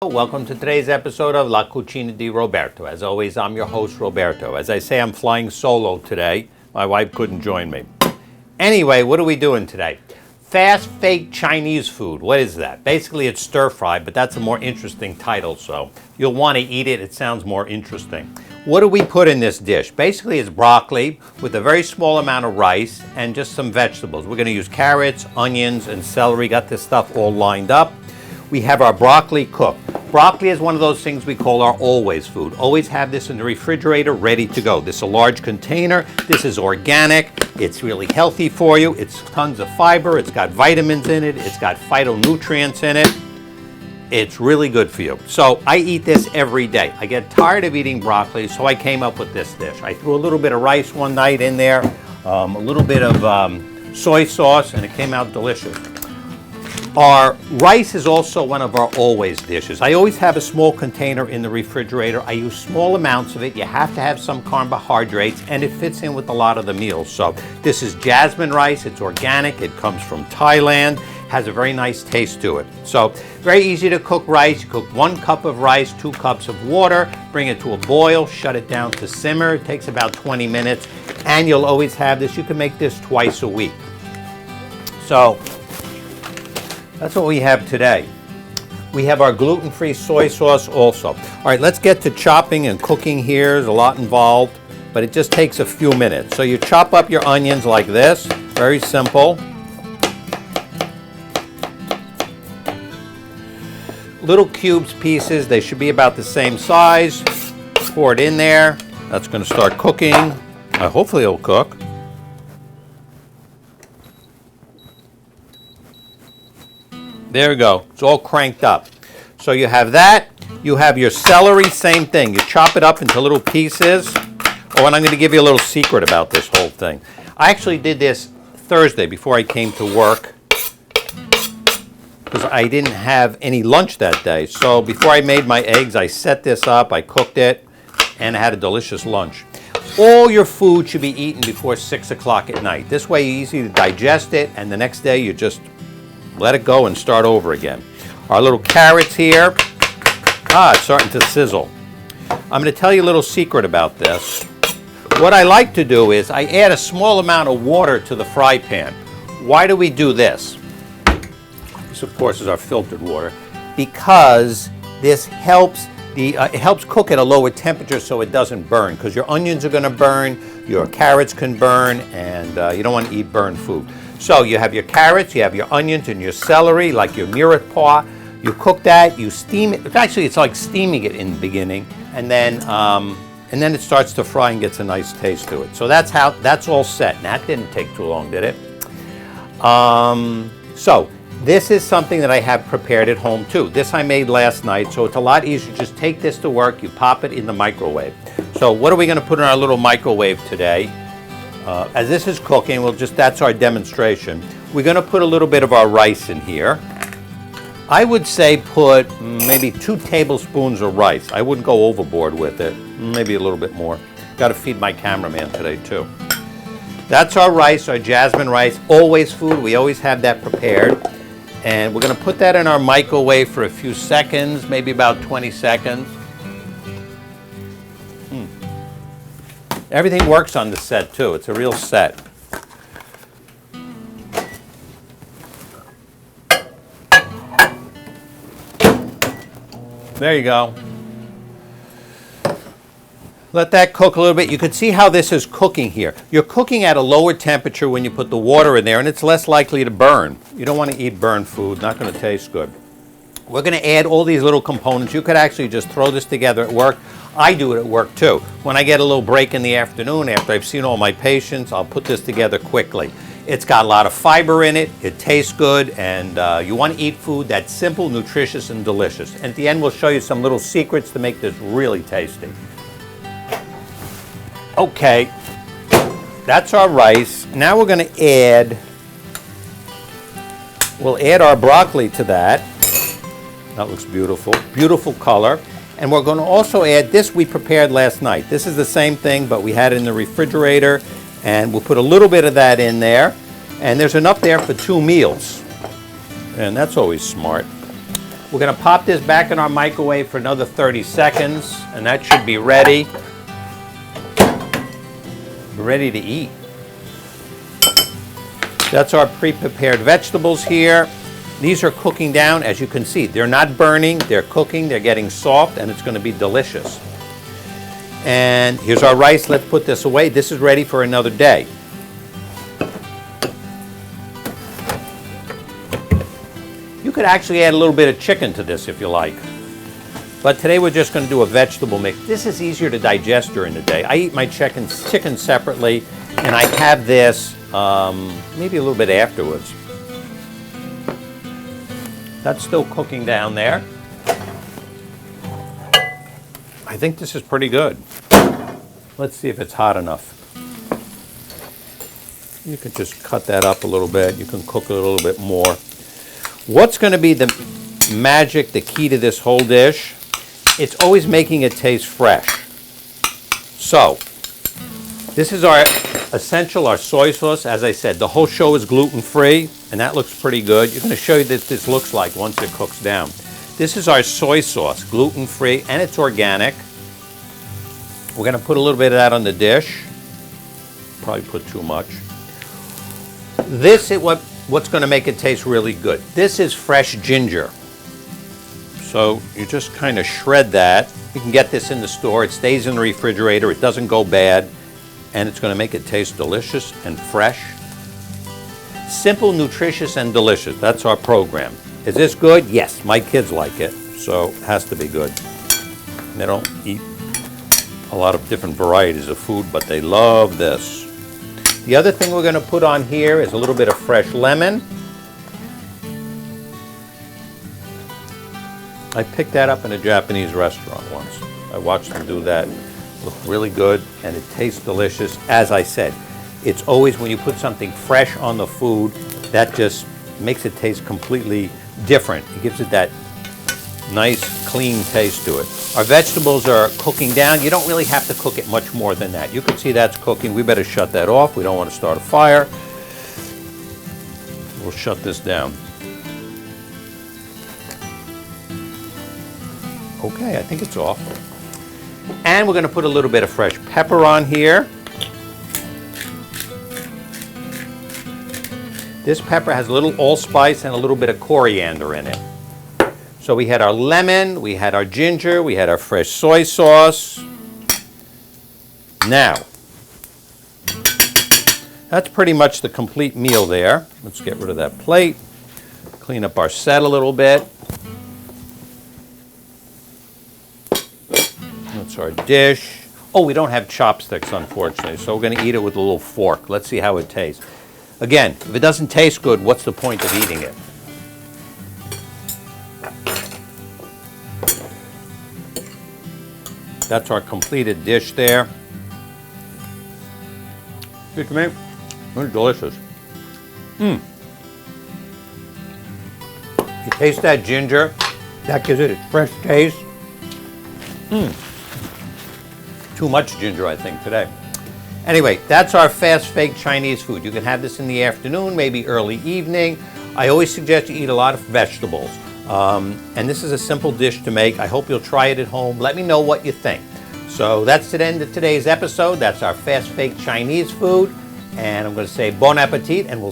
Welcome to today's episode of La Cucina di Roberto. As always, I'm your host, Roberto. As I say, I'm flying solo today. My wife couldn't join me. Anyway, what are we doing today? Fast, fake Chinese food. What is that? Basically, it's stir-fry, but that's a more interesting title, so you'll want to eat it. It sounds more interesting. What do we put in this dish? Basically, it's broccoli with a very small amount of rice and just some vegetables. We're going to use carrots, onions, and celery. Got this stuff all lined up. We have our broccoli cooked. Broccoli is one of those things we call our always food. Always have this in the refrigerator ready to go. This is a large container. This is organic. It's really healthy for you. It's tons of fiber. It's got vitamins in it. It's got phytonutrients in it. It's really good for you. So I eat this every day. I get tired of eating broccoli, so I came up with this dish. I threw a little bit of rice one night in there, a little bit of soy sauce, and it came out delicious. Our rice is also one of our always dishes. I always have a small container in the refrigerator. I use small amounts of it. You have to have some carbohydrates, and it fits in with a lot of the meals. So this is jasmine rice. It's organic. It comes from Thailand. Has a very nice taste to it. So very easy to cook rice. You cook 1 cup of rice, 2 cups of water, bring it to a boil, shut it down to simmer. It takes about 20 minutes, and you'll always have this. You can make this twice a week. So that's what we have today. We have our gluten-free soy sauce also. All right, let's get to chopping and cooking here. There's a lot involved, but it just takes a few minutes. So you chop up your onions like this, very simple. Little cubes pieces, they should be about the same size. Pour it in there. That's going to start cooking. Hopefully it'll cook. There we go. It's all cranked up. So you have that. You have your celery, same thing. You chop it up into little pieces. Oh, and I'm going to give you a little secret about this whole thing. I actually did this Thursday before I came to work because I didn't have any lunch that day. So before I made my eggs, I set this up, I cooked it, and I had a delicious lunch. All your food should be eaten before 6 o'clock at night. This way you easy to digest it, and the next day you just let it go and start over again. Our little carrots here. It's starting to sizzle. I'm going to tell you a little secret about this. What I like to do is I add a small amount of water to the fry pan. Why do we do this? This, of course, is our filtered water. Because this helps it helps cook at a lower temperature so it doesn't burn. Because your onions are going to burn, your carrots can burn, and you don't want to eat burned food. So you have your carrots, you have your onions and your celery, like your mirepoix. You cook that, you steam it. Actually, it's like steaming it in the beginning, and then it starts to fry and gets a nice taste to it. So that's all set. And that didn't take too long, did it? So this is something that I have prepared at home too. This I made last night, so it's a lot easier. Just take this to work, you pop it in the microwave. So what are we going to put in our little microwave today? As this is cooking, that's our demonstration. We're going to put a little bit of our rice in here. I would say put maybe 2 tablespoons of rice. I wouldn't go overboard with it. Maybe a little bit more. Got to feed my cameraman today too. That's our rice, our jasmine rice. Always food. We always have that prepared. And we're going to put that in our microwave for a few seconds, maybe about 20 seconds. Everything works on the set too. It's a real set. There you go. Let that cook a little bit. You can see how this is cooking here. You're cooking at a lower temperature when you put the water in there, and it's less likely to burn. You don't want to eat burned food. Not going to taste good. We're going to add all these little components. You could actually just throw this together at work. I do it at work too. When I get a little break in the afternoon after I've seen all my patients, I'll put this together quickly. It's got a lot of fiber in it, it tastes good, and you want to eat food that's simple, nutritious, and delicious. And at the end, we'll show you some little secrets to make this really tasty. Okay, that's our rice. Now we're going to add, we'll add our broccoli to that. That looks beautiful, beautiful color. And we're going to also add this we prepared last night. This is the same thing, but we had it in the refrigerator, and we'll put a little bit of that in there. And there's enough there for 2 meals. And that's always smart. We're going to pop this back in our microwave for another 30 seconds, and that should be ready. Ready to eat. That's our pre-prepared vegetables here. These are cooking down, as you can see. They're not burning, they're cooking, they're getting soft, and it's going to be delicious. And here's our rice. Let's put this away. This is ready for another day. You could actually add a little bit of chicken to this if you like. But today we're just going to do a vegetable mix. This is easier to digest during the day. I eat my chicken separately, and I have this maybe a little bit afterwards. That's still cooking down there. I think this is pretty good. Let's see if it's hot enough. You can just cut that up a little bit. You can cook it a little bit more. What's going to be the magic, the key to this whole dish? It's always making it taste fresh. So, this is our essential, our soy sauce. As I said, the whole show is gluten-free, and that looks pretty good. You're going to show you what this looks like once it cooks down. This is our soy sauce, gluten-free, and it's organic. We're going to put a little bit of that on the dish. Probably put too much. This is what's going to make it taste really good. This is fresh ginger. So you just kind of shred that. You can get this in the store. It stays in the refrigerator. It doesn't go bad. And it's going to make it taste delicious and fresh. Simple, nutritious, and delicious. That's our program. Is this good? Yes. My kids like it. So it has to be good. They don't eat a lot of different varieties of food, but they love this. The other thing we're going to put on here is a little bit of fresh lemon. I picked that up in a Japanese restaurant once. I watched them do that. It looked really good, and it tastes delicious. As I said, it's always when you put something fresh on the food, that just makes it taste completely different. It gives it that nice, clean taste to it. Our vegetables are cooking down. You don't really have to cook it much more than that. You can see that's cooking. We better shut that off. We don't want to start a fire. We'll shut this down. Okay, I think it's off. And we're going to put a little bit of fresh pepper on here. This pepper has a little allspice and a little bit of coriander in it. So we had our lemon, we had our ginger, we had our fresh soy sauce. Now, that's pretty much the complete meal there. Let's get rid of that plate. Clean up our set a little bit. That's our dish. Oh, we don't have chopsticks, unfortunately, so we're going to eat it with a little fork. Let's see how it tastes. Again, if it doesn't taste good, what's the point of eating it? That's our completed dish there. Good to me. It's delicious. You taste that ginger. That gives it its fresh taste. Too much ginger, I think, today. Anyway, that's our fast fake Chinese food. You can have this in the afternoon, maybe early evening. I always suggest you eat a lot of vegetables. And this is a simple dish to make. I hope you'll try it at home. Let me know what you think. So that's the end of today's episode. That's our fast fake Chinese food. And I'm going to say bon appetit, and we'll